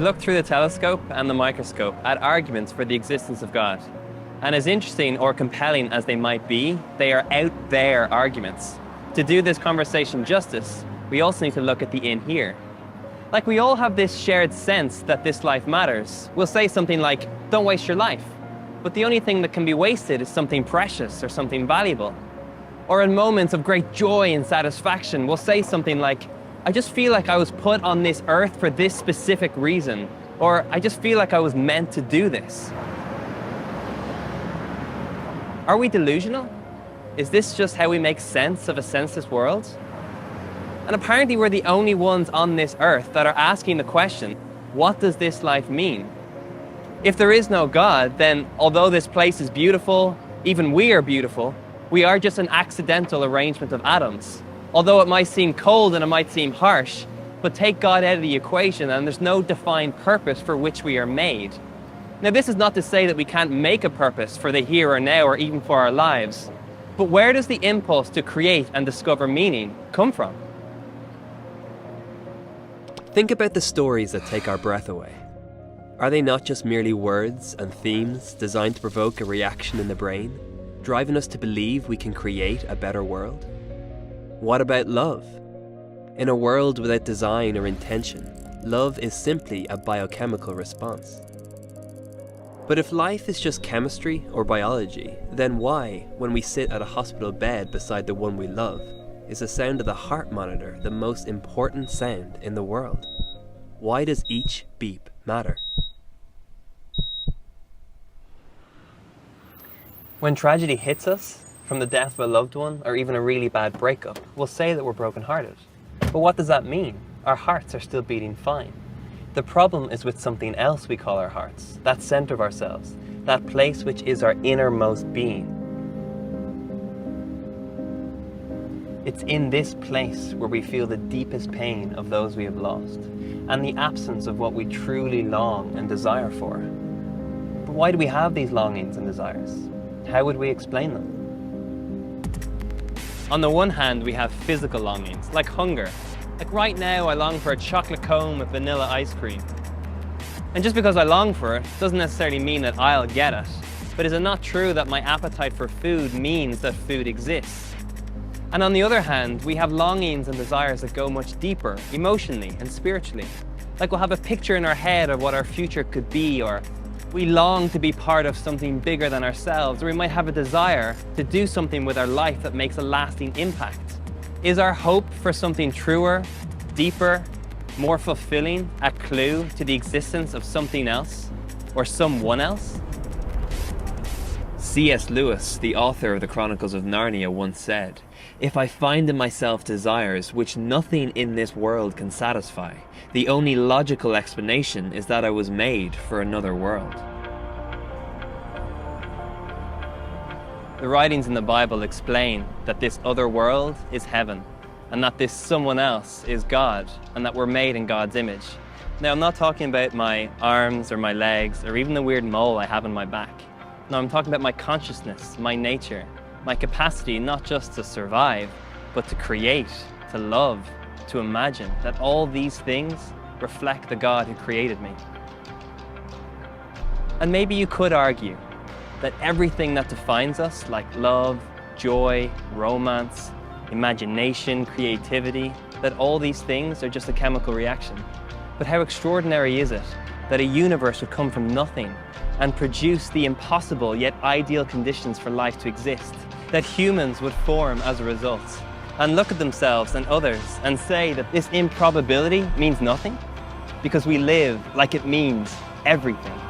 looked through the telescope and the microscope at arguments for the existence of God. And as interesting or compelling as they might be, they are out there arguments. To do this conversation justice, we also need to look at the in here. Like, we all have this shared sense that this life matters. We'll say something like, don't waste your life. But the only thing that can be wasted is something precious or something valuable. Or in moments of great joy and satisfaction, we'll say something like, I just feel like I was put on this earth for this specific reason. Or I just feel like I was meant to do this. Are we delusional? Is this just how we make sense of a senseless world? And apparently we're the only ones on this earth that are asking the question, what does this life mean? If there is no God, then although this place is beautiful, even we are beautiful, we are just an accidental arrangement of atoms. Although it might seem cold and it might seem harsh, but take God out of the equation and there's no defined purpose for which we are made. Now, this is not to say that we can't make a purpose for the here or now or even for our lives, but where does the impulse to create and discover meaning come from? Think about the stories that take our breath away. Are they not just merely words and themes designed to provoke a reaction in the brain, driving us to believe we can create a better world? What about love? In a world without design or intention, love is simply a biochemical response. But if life is just chemistry or biology, then why, when we sit at a hospital bed beside the one we love, is the sound of the heart monitor the most important sound in the world? Why does each beep matter? When tragedy hits us, from the death of a loved one or even a really bad breakup, we'll say that we're brokenhearted. But what does that mean? Our hearts are still beating fine. The problem is with something else we call our hearts, that center of ourselves, that place which is our innermost being. It's in this place where we feel the deepest pain of those we have lost, and the absence of what we truly long and desire for. But why do we have these longings and desires? How would we explain them? On the one hand, we have physical longings, like hunger. Like right now, I long for a chocolate cone with vanilla ice cream. And just because I long for it doesn't necessarily mean that I'll get it. But is it not true that my appetite for food means that food exists? And on the other hand, we have longings and desires that go much deeper, emotionally and spiritually. Like we'll have a picture in our head of what our future could be, or we long to be part of something bigger than ourselves, or we might have a desire to do something with our life that makes a lasting impact. Is our hope for something truer, deeper, more fulfilling a clue to the existence of something else or someone else? C.S. Lewis, the author of the Chronicles of Narnia, once said, "If I find in myself desires which nothing in this world can satisfy, the only logical explanation is that I was made for another world." The writings in the Bible explain that this other world is heaven, and that this someone else is God, and that we're made in God's image. Now, I'm not talking about my arms or my legs, or even the weird mole I have on my back. No, I'm talking about my consciousness, my nature, my capacity not just to survive, but to create, to love, to imagine, that all these things reflect the God who created me. And maybe you could argue that everything that defines us, like love, joy, romance, imagination, creativity, that all these things are just a chemical reaction. But how extraordinary is it that a universe would come from nothing and produce the impossible yet ideal conditions for life to exist, that humans would form as a result, and look at themselves and others and say that this improbability means nothing, because we live like it means everything.